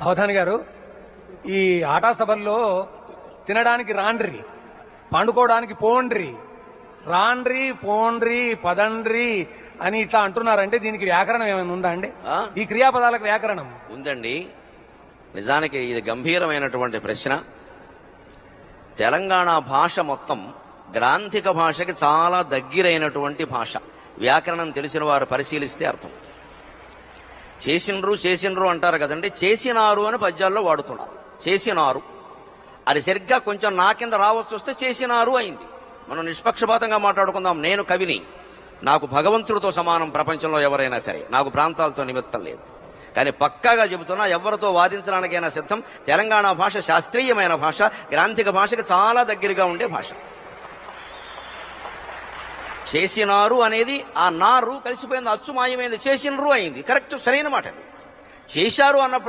అవధాని గారు, ఈ ఆటా సభల్లో తినడానికి రాండ్రి, పండుకోవడానికి పోండ్రి, రాండ్రి పోండ్రి పదండ్రి అని ఇట్లా అంటున్నారంటే దీనికి వ్యాకరణం ఏమైనా ఉందా అండి? ఈ క్రియాపదాలకు వ్యాకరణం ఉందండి. నిజానికి ఇది గంభీరమైనటువంటి ప్రశ్న. తెలంగాణ భాష మొత్తం గ్రాంథిక భాషకి చాలా దగ్గరైనటువంటి భాష. వ్యాకరణం తెలిసిన వారు పరిశీలిస్తే అర్థం. చేసినరు అంటారు కదండి, చేసినారు అని పద్యాల్లో వాడుతున్నారు. చేసినారు అది సరిగ్గా కొంచెం నా కింద రావచ్చు వస్తే చేసినారు అయింది. మనం నిష్పక్షపాతంగా మాట్లాడుకుందాం. నేను కవిని, నాకు భగవంతుడితో సమానం ప్రపంచంలో ఎవరైనా సరే, నాకు ప్రాంతాలతో నిమిత్తం లేదు. కానీ పక్కాగా చెబుతున్నా, ఎవరితో వాదించడానికైనా సిద్ధం. తెలంగాణ భాష శాస్త్రీయమైన భాష, గ్రాంథిక భాషకి చాలా దగ్గరగా ఉండే భాష. చేసినారు అనేది ఆ నారు కలిసిపోయింది, అచ్చు మాయమైంది, చేసినరు అయింది. కరెక్ట్, సరైన మాట. చేశారు అన్నప్పుడు